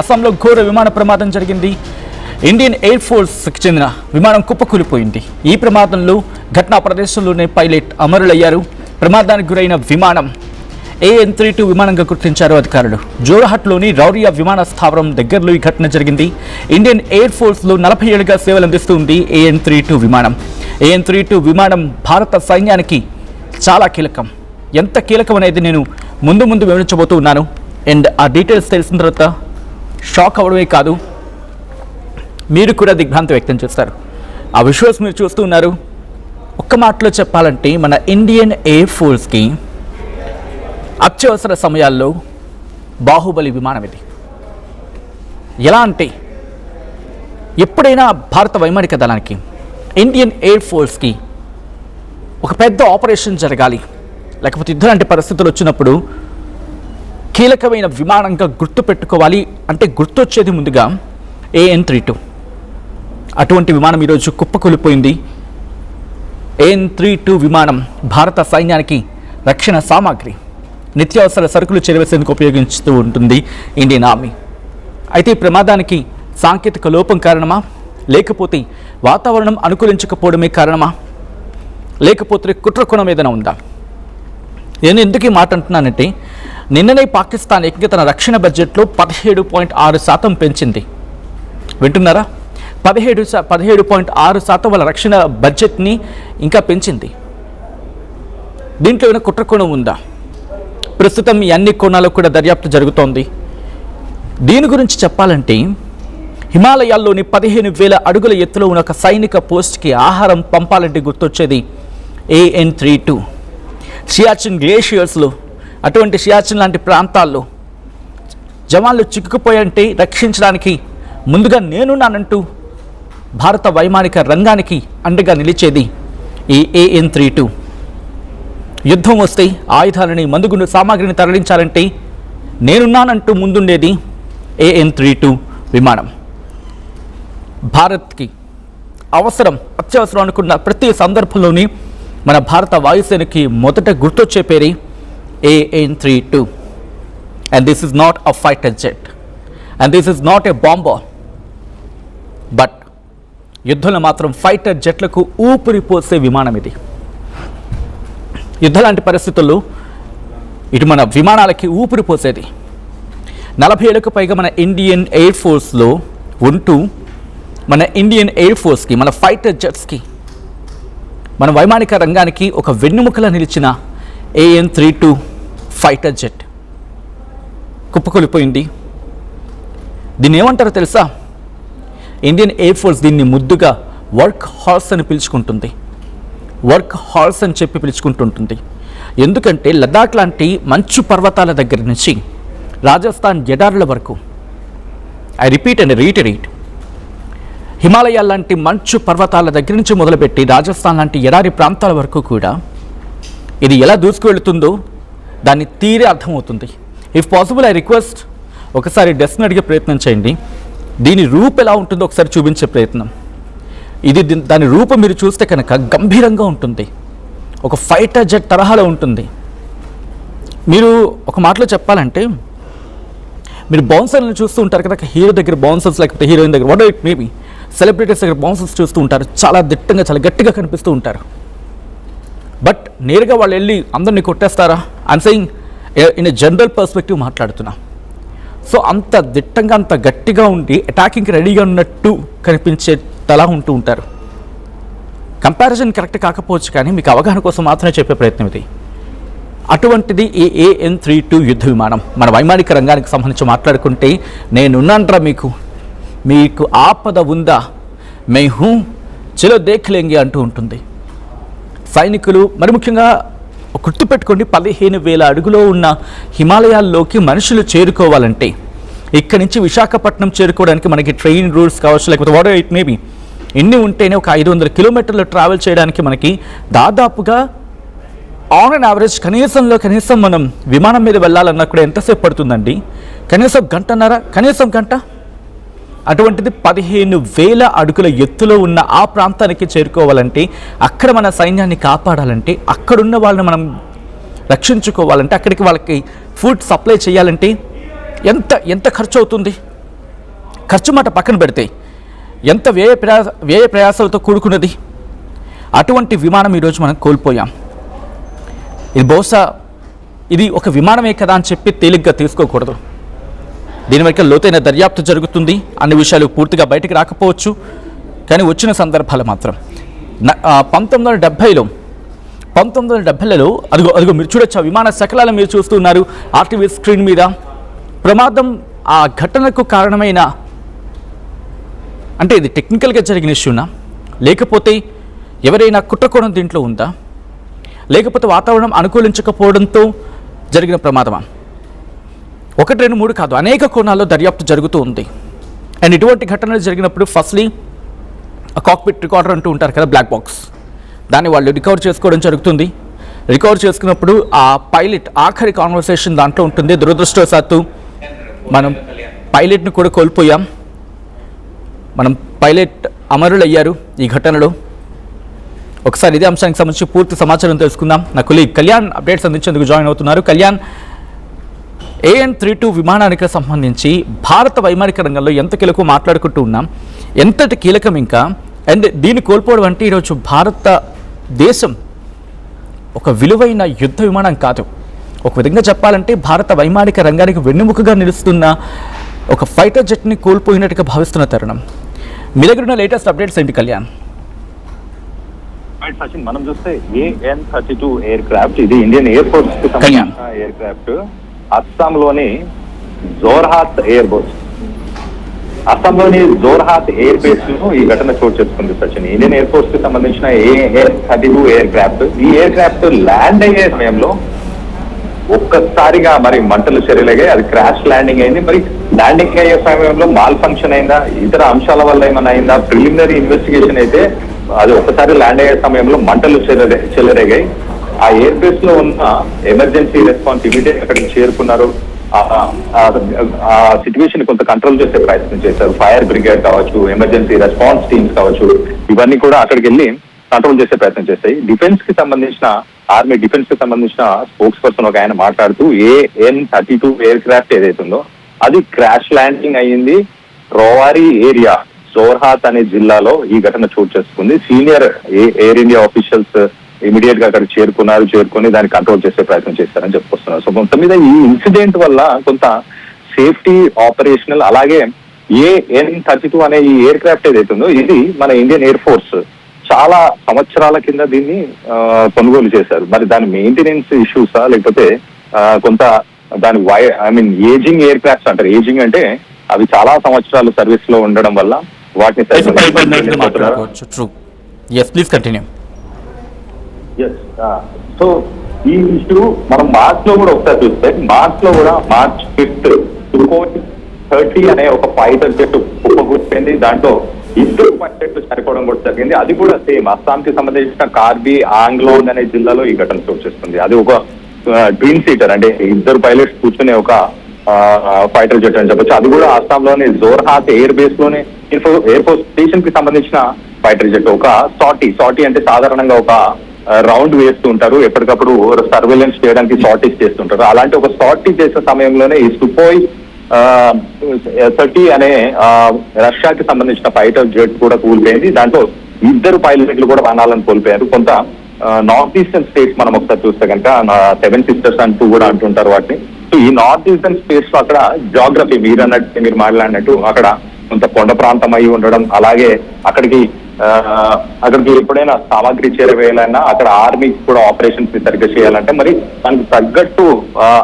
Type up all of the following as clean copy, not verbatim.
అస్సాంలో ఘోర విమాన ప్రమాదం జరిగింది. ఇండియన్ ఎయిర్ ఫోర్స్కి చెందిన విమానం కుప్పకూలిపోయింది. ఈ ప్రమాదంలో ఘటనా ప్రదేశంలోనే పైలట్ అమరులయ్యారు. ప్రమాదానికి గురైన విమానం AN-32 విమానంగా గుర్తించారు అధికారులు. జోర్హట్లోని రౌరియా విమాన స్థావరం దగ్గరలో ఈ ఘటన జరిగింది. ఇండియన్ ఎయిర్ ఫోర్స్లో 40 ఏళ్లుగా సేవలు అందిస్తుంది AN-32 విమానం. AN-32 విమానం భారత సైన్యానికి చాలా కీలకం. ఎంత కీలకం అనేది నేను ముందు వివరించబోతూ ఉన్నాను. అండ్ ఆ డీటెయిల్స్ తెలిసిన తర్వాత షాక్ అవ్వడమే కాదు, మీరు కూడా దిగ్భ్రాంతి వ్యక్తం చేస్తారు. ఆ విజువల్స్ మీరు చూస్తూ ఉన్నారు. ఒక్క మాటలో చెప్పాలంటే మన ఇండియన్ ఎయిర్ ఫోర్స్కి అత్యవసర సమయాల్లో బాహుబలి విమానం ఇది. ఎలా అంటే ఎప్పుడైనా భారత వైమానిక దళానికి ఇండియన్ ఎయిర్ ఫోర్స్కి ఒక పెద్ద ఆపరేషన్ జరగాలి, లేకపోతే యుద్ధం లాంటి పరిస్థితులు వచ్చినప్పుడు కీలకమైన విమానంగా గుర్తుపెట్టుకోవాలి అంటే గుర్తొచ్చేది ముందుగా AN-32. అటువంటి విమానం ఈరోజు కుప్పకూలిపోయింది. AN-32 విమానం భారత సైన్యానికి రక్షణ సామాగ్రి, నిత్యావసర సరుకులు చేరవేసేందుకు ఉపయోగిస్తూ ఉంటుంది ఇండియన్ ఆర్మీ. అయితే ఈ ప్రమాదానికి సాంకేతిక లోపం కారణమా, లేకపోతే వాతావరణం అనుకూలించకపోవడమే కారణమా, లేకపోతే కుట్రకోణం ఏదైనా ఉందా? నేను ఎందుకు ఈ మాట అంటున్నానంటే నిన్ననే పాకిస్తాన్ ఏకంగా తన రక్షణ బడ్జెట్లో 17.6% పెంచింది. వింటున్నారా? 17.6% వాళ్ళ రక్షణ బడ్జెట్ని ఇంకా పెంచింది. దీంట్లో ఏమైనా కుట్రకోణం ఉందా? ప్రస్తుతం ఈ అన్ని కోణాలకు కూడా దర్యాప్తు జరుగుతోంది. దీని గురించి చెప్పాలంటే హిమాలయాల్లోని 15,000 అడుగుల ఎత్తులో ఉన్న ఒక సైనిక పోస్ట్కి ఆహారం పంపాలంటే గుర్తొచ్చేది AN-32. సియాచిన్ గ్లేషియర్స్లో, అటువంటి సియాచిన్ లాంటి ప్రాంతాల్లో జవాన్లు చిక్కుకుపోయంటే రక్షించడానికి ముందుగా నేనున్నానంటూ భారత వైమానిక రంగానికి అండగా నిలిచేది ఈ AN-32. యుద్ధం వస్తే ఆయుధాలని, మందుగుండు సామాగ్రిని తరలించాలంటే నేనున్నానంటూ ముందుండేది AN-32 విమానం. భారత్కి అత్యవసరం అనుకున్న ప్రతి సందర్భంలోని మన భారత వాయుసేనకి మొదట గుర్తొచ్చే పేరే AN-32. And this is not a fighter jet, and this is not a bomber, but యుద్ధంలో మాత్రం ఫైటర్ జెట్లకు ఊపిరి పోసే విమానం ఇది. యుద్ధ లాంటి పరిస్థితుల్లో ఇటు మన విమానాలకి ఊపిరి పోసేది. 40 ఏళ్లకు పైగా మన ఇండియన్ ఎయిర్ ఫోర్స్లో ఉంటూ మన ఇండియన్ ఎయిర్ ఫోర్స్కి, మన ఫైటర్ జెట్స్కి, మన వైమానిక రంగానికి ఒక వెన్నెముకలా నిలిచిన AN-32 ఫైటర్ జెట్ కుప్పకూలిపోయింది. దీన్ని ఏమంటారో తెలుసా? ఇండియన్ ఎయిర్ ఫోర్స్ దీన్ని ముద్దుగా వర్క్ హార్స్ అని పిలుచుకుంటుంది. వర్క్ హార్స్ అని చెప్పి పిలుచుకుంటుంటుంది. ఎందుకంటే లదాఖ్ లాంటి మంచు పర్వతాల దగ్గర నుంచి రాజస్థాన్ ఎడారుల వరకు, ఐ రిపీట్ అండ్ రీటరేట్, హిమాలయాల లాంటి మంచు పర్వతాల దగ్గర నుంచి మొదలుపెట్టి రాజస్థాన్ లాంటి ఎడారి ప్రాంతాల వరకు కూడా ఇది ఎలా దూసుకువెళుతుందో దాన్ని తీరే అర్థమవుతుంది. ఇఫ్ పాసిబుల్ ఐ రిక్వెస్ట్ ఒకసారి డెస్క్ని అడిగే ప్రయత్నం చేయండి. దీని రూపు ఎలా ఉంటుందో ఒకసారి చూపించే ప్రయత్నం. దాని రూపం మీరు చూస్తే కనుక గంభీరంగా ఉంటుంది, ఒక ఫైటర్ జెట్ తరహాలో ఉంటుంది. మీరు ఒక మాటలో చెప్పాలంటే మీరు బౌన్సర్లను చూస్తూ ఉంటారు కదా, హీరో దగ్గర బౌన్సర్స్, లేకపోతే హీరోయిన్ దగ్గర, వాట్ ఇట్ మేబీ సెలబ్రిటీస్ దగ్గర బౌన్సర్స్ చూస్తూ ఉంటారు. చాలా దిట్టంగా, చాలా గట్టిగా కనిపిస్తూ ఉంటారు. బట్ నేరుగా వాళ్ళు వెళ్ళి అందరినీ కొట్టేస్తారా? I'm saying in a general perspective మాట్లాడుతున్నా. సో అంత దిట్టంగా, అంత గట్టిగా ఉండి అటాకింగ్కి రెడీగా ఉన్నట్టు కనిపించేలా ఉంటూ ఉంటారు. కంపారిజన్ కరెక్ట్ కాకపోవచ్చు, కానీ మీకు అవగాహన కోసం మాత్రమే చెప్పే ప్రయత్నం ఇది. అటువంటిది ఈ AN-32 యుద్ధ విమానం. మన వైమానిక రంగానికి సంబంధించి మాట్లాడుకుంటే నేనున్నాంట్రా, మీకు ఆపద ఉందా, మే హూ, చలో దేఖ్లేంగే అంటూ ఉంటుంది. సైనికులు మరి ముఖ్యంగా గుర్తుపెట్టుకోండి, 15,000 అడుగులో ఉన్న హిమాలయాల్లోకి మనుషులు చేరుకోవాలంటే ఇక్కడి నుంచి విశాఖపట్నం చేరుకోవడానికి మనకి ట్రైన్ రూట్స్ కావచ్చు, లేకపోతే వాట్ ఇట్ మేబీ, ఇన్ని ఉంటేనే ఒక 500 కిలోమీటర్లు ట్రావెల్ చేయడానికి మనకి దాదాపుగా ఆన్ అండ్ యావరేజ్ కనీసం మనం విమానం మీద వెళ్ళాలన్నా కూడా ఎంతసేపు పడుతుందండి? కనీసం గంట. అటువంటిది 15,000 అడుగుల ఎత్తులో ఉన్న ఆ ప్రాంతానికి చేరుకోవాలంటే, అక్కడ మన సైన్యాన్ని కాపాడాలంటే, అక్కడున్న వాళ్ళని మనం రక్షించుకోవాలంటే, అక్కడికి వాళ్ళకి ఫుడ్ సప్లై చేయాలంటే ఎంత ఖర్చు అవుతుంది? ఖర్చు మాట పక్కన పెడితే ఎంత వ్యయ ప్రయాసాలతో కూడుకున్నది. అటువంటి విమానం ఈరోజు మనం కోల్పోయాం. ఇది బహుశా ఇది ఒక విమానమే కదా అని చెప్పి తేలిగ్గా తీసుకోకూడదు. దీని వెనక లోతైన దర్యాప్తు జరుగుతుంది. అన్ని విషయాలు పూర్తిగా బయటికి రాకపోవచ్చు, కానీ వచ్చిన సందర్భాలు మాత్రం 1970లలో అదిగో మీరు చూడొచ్చు, విమాన శకలాలు మీరు చూస్తున్నారు ఆర్టీవీ స్క్రీన్ మీద. ప్రమాదం ఆ ఘటనకు కారణమైన, అంటే ఇది టెక్నికల్గా జరిగిన ఇష్యూనా, లేకపోతే ఎవరైనా కుట్రకోణం దీంట్లో ఉందా, లేకపోతే వాతావరణం అనుకూలించకపోవడంతో జరిగిన ప్రమాదమా? 1, 2, 3 కాదు, అనేక కోణాల్లో దర్యాప్తు జరుగుతూ ఉంది. అండ్ ఇటువంటి ఘటనలు జరిగినప్పుడు ఫస్ట్లీ కాక్పిట్ రికార్డర్ అంటూ ఉంటారు కదా, బ్లాక్ బాక్స్, దాన్ని వాళ్ళు రికవర్ చేసుకోవడం జరుగుతుంది. రికవర్ చేసుకున్నప్పుడు ఆ పైలట్ ఆఖరి కాన్వర్సేషన్ దాంట్లో ఉంటుంది. దురదృష్టవశాత్తు మనం పైలట్ని కూడా కోల్పోయాం. మనం పైలట్ అమరులయ్యారు ఈ ఘటనలో. ఒకసారి ఇదే అంశానికి సంబంధించి పూర్తి సమాచారం తెలుసుకుందాం. నా కొలీగ్ కళ్యాణ్ అప్డేట్స్ అందించేందుకు జాయిన్ అవుతున్నారు. కళ్యాణ్, AN-32 విమానానికి సంబంధించి భారత వైమానిక రంగంలో ఎంత కీలకం మాట్లాడుకుంటూ ఉన్నాం, ఎంతటి కీలకం ఇంకా, అండ్ దీన్ని కోల్పోవడం అంటే ఈరోజు భారతదేశం ఒక విలువైన యుద్ధ విమానం కాదు, ఒక విధంగా చెప్పాలంటే భారత వైమానిక రంగానికి వెన్నెముకగా నిలుస్తున్న ఒక ఫైటర్ జెట్ని కోల్పోయినట్టుగా భావిస్తున్న తరుణం. మీ దగ్గర ఉన్న లేటెస్ట్ అప్డేట్స్ ఏంటి కళ్యాణ్? సచిన్, మనం చూస్తే AN-32 ఎయిర్ క్రాఫ్ట్, ఇది ఇండియన్ ఎయిర్ ఫోర్స్ కి సంబంధించిన ఎయిర్ క్రాఫ్ట్. అస్సాంలోని జోర్హాత్ ఎయిర్ బేస్, అస్సాంలోని జోర్హాత్ ఎయిర్ బేస్ లో ఈ ఘటన చోటు చేసుకుంది సచిన్. ఇండియన్ ఎయిర్ ఫోర్స్ కి సంబంధించిన AN-32 ఎయిర్ క్రాఫ్ట్, ఈ ఎయిర్ క్రాఫ్ట్ ల్యాండ్ అయ్యే సమయంలో ఒక్కసారిగా మరి మంటలు చెరలేగాయి. అది క్రాష్ ల్యాండింగ్ అయింది. మరి ల్యాండింగ్ అయ్యే సమయంలో మాల్ ఫంక్షన్ అయిందా, ఇతర అంశాల వల్ల ఏమైనా అయిందా? ప్రిలిమినరీ ఇన్వెస్టిగేషన్ అయితే అది ఒక్కసారి ల్యాండ్ అయ్యే సమయంలో మంటలు చెలరేగాయి. ఆ ఎయిర్ బేస్ లో ఉన్న ఎమర్జెన్సీ రెస్పాన్స్ ఇమీడియట్ అక్కడికి చేరుకున్నారు. ఆ సిచ్యువేషన్ కొంత కంట్రోల్ చేసే ప్రయత్నం చేశారు. ఫైర్ బ్రిగేడ్ కావచ్చు, ఎమర్జెన్సీ రెస్పాన్స్ టీమ్స్ కావచ్చు, ఇవన్నీ కూడా అక్కడికి వెళ్ళి కంట్రోల్ చేసే ప్రయత్నం చేస్తాయి. డిఫెన్స్ కి సంబంధించిన, ఆర్మీ డిఫెన్స్ కి సంబంధించిన స్పోక్స్ పర్సన్ ఒక ఆయన మాట్లాడుతూ AN-32 ఎయిర్ క్రాఫ్ట్ ఏదైతుందో అది క్రాష్ ల్యాండింగ్ అయ్యింది రోవారి ఏరియా, జోర్హాత్ అనే జిల్లాలో ఈ ఘటన చోటు చేసుకుంది. Senior air India officials immediate గా అక్కడ చేరుకొని దాన్ని కంట్రోల్ చేసే ప్రయత్నం చేస్తారని చెప్పుకొస్తున్నారు. సో మొత్తం మీద ఈ ఇన్సిడెంట్ వల్ల కొంత సేఫ్టీ ఆపరేషనల్, అలాగే AN-32 అనే ఈ ఎయిర్ క్రాఫ్ట్ ఏదైతుందో ఇది మన ఇండియన్ ఎయిర్ ఫోర్స్ చాలా సంవత్సరాల కింద దీన్ని కొనుగోలు చేశారు. మరి దాని మెయింటెనెన్స్ ఇష్యూసా, లేకపోతే కొంత దాని ఏజింగ్ ఎయిర్ క్రాఫ్ట్స్ అంటారు. ఏజింగ్ అంటే అవి చాలా సంవత్సరాలు సర్వీస్ లో ఉండడం వల్ల వాటిని సో ఈ ఇష్యూ మనం మార్చ్ లో కూడా ఒకసారి చూస్తే, మార్చ్ 5th Sukhoi 30 అనే ఒక ఫైటర్ జెట్ కుప్పకూలిపోయింది. దాంట్లో 2 పైలట్లు చనిపోవడం కూడా జరిగింది. అది కూడా సేమ్ అస్సాంకి సంబంధించిన కార్బీ ఆంగ్లాంగ్ అనే జిల్లాలో ఈ ఘటన చోటు చేస్తుంది. అది ఒక ట్విన్ సీటర్, అంటే 2 పైలట్స్ కూర్చునే ఒక ఫైటర్ జెట్ అని చెప్పొచ్చు. అది కూడా అస్సాంలోని జోర్హాత్ ఎయిర్ బేస్ లోనే ఎయిర్ ఫోర్స్ స్టేషన్ కి సంబంధించిన ఫైటర్ జెట్. ఒక సాటీ అంటే సాధారణంగా ఒక రౌండ్ వేస్తూ ఉంటారు, ఎప్పటికప్పుడు సర్వేలెన్స్ చేయడానికి సార్టీస్ చేస్తుంటారు. అలాంటి ఒక సార్టీ చేసే సమయంలోనే ఈ Sukhoi 30 అనే రష్యాకి సంబంధించిన ఫైటర్ జెట్ కూడా కూలిపోయింది. దాంట్లో 2 పైలట్లు కూడా ప్రాణాలను కోల్పోయారు. కొంత నార్త్ ఈస్టర్న్ స్టేట్స్ మనం ఒకసారి చూస్తే కనుక 7 సిస్టర్స్ అంటూ కూడా అంటుంటారు వాటిని. సో ఈ నార్త్ ఈస్టర్న్ స్టేట్స్ లో అక్కడ జాగ్రఫీ మీరు మాట్లాడినట్టు అక్కడ కొంత కొండ ప్రాంతం అయి ఉండడం, అలాగే అక్కడికి ఎప్పుడైనా సామాగ్రి చేరవేయాలన్నా అక్కడ ఆర్మీకి కూడా ఆపరేషన్స్ సరిగ్గా చేయాలంటే మరి దానికి తగ్గట్టు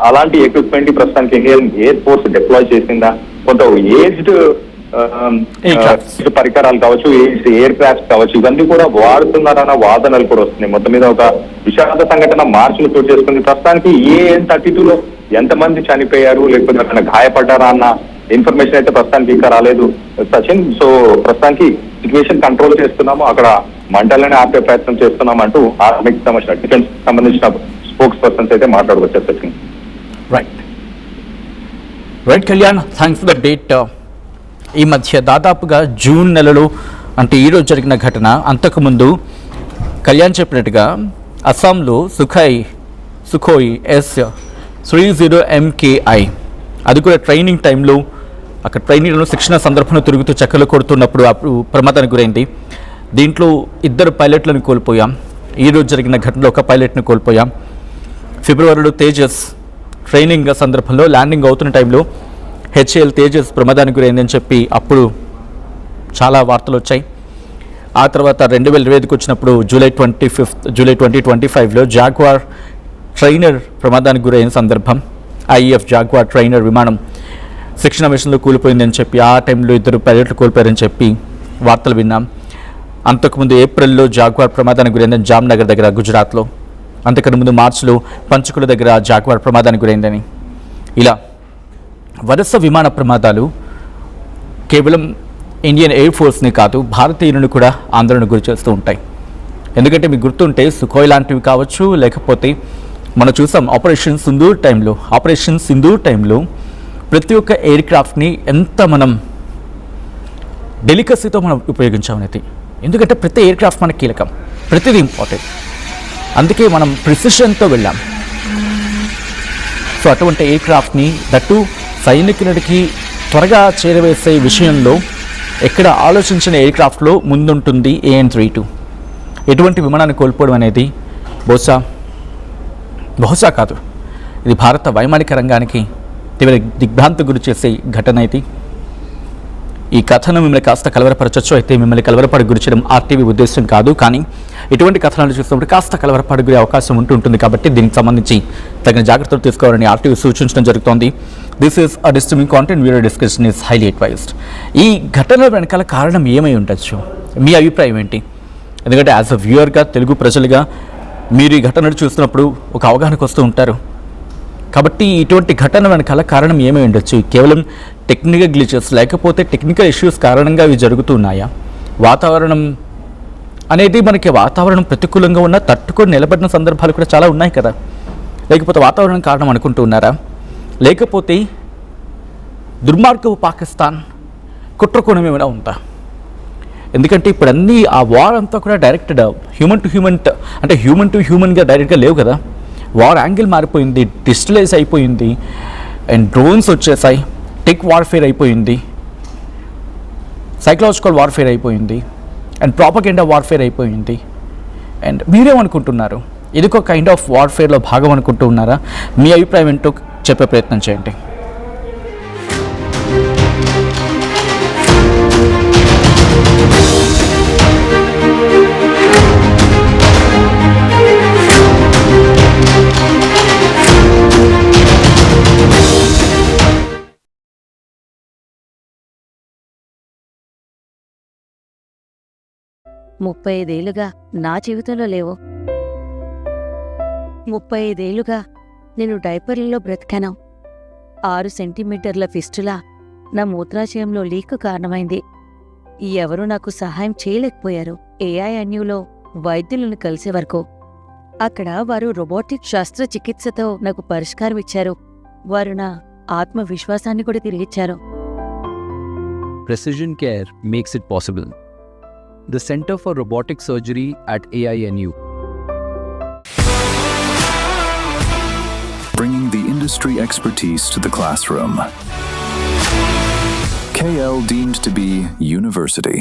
అలాంటి ఎక్విప్మెంట్ ప్రస్తుతానికి ఇండియన్ ఎయిర్ ఫోర్స్ డిప్లాయ్ చేసిందా, కొంత ఏజ్డ్ పరికరాలు కావచ్చు, ఎయిర్ క్రాఫ్ట్స్ కావచ్చు, ఇవన్నీ కూడా వాడుతున్నారన్న వాదనలు కూడా వస్తున్నాయి. మొత్తం మీద ఒక విషాద సంఘటన మార్చిలో చోటు చేసుకుంది. ప్రస్తుతానికి AN-32 లో ఎంతమంది చనిపోయారు, లేకపోతే అక్కడ గాయపడ్డారా అన్న ఇన్ఫర్మేషన్ అయితే ప్రస్తుతానికి ఇంకా రాలేదు సచిన్. సో ప్రస్తుతానికి సిచ్యువేషన్ కంట్రోల్ చేస్తున్నాము, అక్కడ మంటలని ఆపే ప్రయత్నం చేస్తున్నాం అంటూ ఆర్మీకి సంబంధించిన డిఫెన్స్ సంబంధించిన స్పోక్స్ పర్సన్స్ అయితే మాట్లాడుకొచ్చారు Sachin. Right Kalyan, thanks for the update. ఈ మధ్య దాదాపుగా జూన్ నెలలో, అంటే ఈరోజు జరిగిన ఘటన, అంతకుముందు కళ్యాణ్ చెప్పినట్టుగా అస్సాంలో Sukhoi S-30 MKI, అది కూడా ట్రైనింగ్ టైంలో అక్కడ ట్రైనీలను శిక్షణ సందర్భంలో తిరుగుతూ చక్కలు కొడుతున్నప్పుడు అప్పుడు ప్రమాదానికి గురైంది. దీంట్లో 2 పైలట్లను కోల్పోయాం. ఈరోజు జరిగిన ఘటనలో 1 పైలట్ను కోల్పోయాం. ఫిబ్రవరిలో తేజస్ ట్రైనింగ్ సందర్భంలో ల్యాండింగ్ అవుతున్న టైంలో HAL తేజస్ ప్రమాదానికి గురైందని చెప్పి అప్పుడు చాలా వార్తలు వచ్చాయి. ఆ తర్వాత 2025కి వచ్చినప్పుడు జూలై 2025లో జాగ్వార్ ట్రైనర్ ప్రమాదానికి గురైన సందర్భం. IAF జాగ్వార్ ట్రైనర్ విమానం శిక్షణ మిషన్లో కూలిపోయిందని చెప్పి ఆ టైంలో 2 పైలట్లు కోల్పోయారని చెప్పి వార్తలు విన్నాం. అంతకుముందు ఏప్రిల్లో జాగ్వార్ ప్రమాదానికి గురైందని జామ్నగర్ దగ్గర గుజరాత్లో, అంతకన్నా ముందు మార్చిలో పంచకుల దగ్గర జాగ్వార్ ప్రమాదానికి గురైందని. ఇలా వరుస విమాన ప్రమాదాలు కేవలం ఇండియన్ ఎయిర్ ఫోర్స్ని కాదు భారతీయులను కూడా ఆందోళన గురి చేస్తూ ఉంటాయి. ఎందుకంటే మీకు గుర్తుంటే సుఖోయ్ లాంటివి కావచ్చు, లేకపోతే మనం చూసాం ఆపరేషన్ సింధూర్ టైంలో ప్రతి ఒక్క ఎయిర్ క్రాఫ్ట్ని ఎంత మనం డెలికసీతో మనం ఉపయోగించామనేది. ఎందుకంటే ప్రతి ఎయిర్ క్రాఫ్ట్ మనకి కీలకం, ప్రతిదీ ఇంపార్టెంట్. అందుకే మనం ప్రిసిషన్తో వెళ్ళాం. సో అటువంటి ఎయిర్ క్రాఫ్ట్ని దట్టు సైనికులకి త్వరగా చేరవేసే విషయంలో ఎక్కడ ఆలోచించిన ఎయిర్ క్రాఫ్ట్లో ముందుంటుంది AN-32. ఎటువంటి విమానాన్ని కోల్పోవడం అనేది బహుశా కాదు, ఇది భారత వైమానిక రంగానికి తీవ్ర దిగ్భ్రాంతి గురి చేసే ఘటన ఇది. ఈ కథను మిమ్మల్ని కాస్త కలవరపరచచ్చు, అయితే మిమ్మల్ని కలవరపడి గురి చేయడం RTV ఉద్దేశం కాదు. కానీ ఇటువంటి కథనాలు చూసినప్పుడు కాస్త కలవరపడి గురి అవకాశం ఉంటుంది. కాబట్టి దీనికి సంబంధించి తగిన జాగ్రత్తలు తీసుకోవాలని RTV సూచించడం జరుగుతోంది. This is a disturbing content. Video discussion is highly advised. ఈ ఘటన వెనకాల కారణం ఏమై ఉండొచ్చు? మీ అభిప్రాయం ఏంటి? ఎందుకంటే యాజ్ అ వ్యూవర్గా, తెలుగు ప్రజలుగా మీరు ఈ ఘటనను చూస్తున్నప్పుడు ఒక అవగాహనకు వస్తూ ఉంటారు. కాబట్టి ఇటువంటి ఘటన వెనకాల కారణం ఏమై ఉండొచ్చు? కేవలం టెక్నికల్ గ్లిచెస్ లేకపోతే టెక్నికల్ ఇష్యూస్ కారణంగా ఇవి జరుగుతున్నాయా? వాతావరణం అనేది మనకి వాతావరణం ప్రతికూలంగా ఉన్న తట్టుకొని నిలబడిన సందర్భాలు కూడా చాలా ఉన్నాయి కదా. లేకపోతే వాతావరణం కారణం అనుకుంటూ ఉన్నారా? లేకపోతే దుర్మార్గపు పాకిస్తాన్ కుట్రకోణం ఏమైనా ఉందా? ఎందుకంటే ఇప్పుడు అన్నీ ఆ వార్ అంతా కూడా డైరెక్టెడ్ హ్యూమన్ టు హ్యూమన్గా డైరెక్ట్గా లేవు కదా. వార్ యాంగిల్ మారిపోయింది, డిజిటలైజ్ అయిపోయింది, అండ్ డ్రోన్స్ వచ్చేసాయి, టెక్ వార్ఫేర్ అయిపోయింది, సైకలాజికల్ వార్ఫేర్ అయిపోయింది, అండ్ ప్రాపగెండా వార్ఫేర్ అయిపోయింది. అండ్ మీరేమనుకుంటున్నారు? ఇది ఒక కైండ్ ఆఫ్ వార్ఫేర్లో భాగం అనుకుంటూ ఉన్నారా? మీ అభిప్రాయం ఏంటో చెప్పే ప్రయత్నం చేయండి. ముప్పై 35 ఏళ్లుగా నా జీవితంలో లేవు. 35 ఏళ్లుగా నేను డైపర్లలో బ్రతికాను. 6 సెంటీమీటర్ల ఫిస్టులా నా మూత్రాశయంలో లీక్ కారణమైంది. ఎవరూ నాకు సహాయం చేయలేకపోయారు. AINUలో వైద్యులను కలిసే వరకు. అక్కడ వారు రోబోటిక్ శస్త్రచికిత్సతో నాకు పరిష్కారం ఇచ్చారు. వారు నా ఆత్మవిశ్వాసాన్ని కూడా తిరిగిచ్చారు. Precision care makes it possible. The Center for Robotic Surgery at AINU. Bringing the industry expertise to the classroom. KL deemed to be university.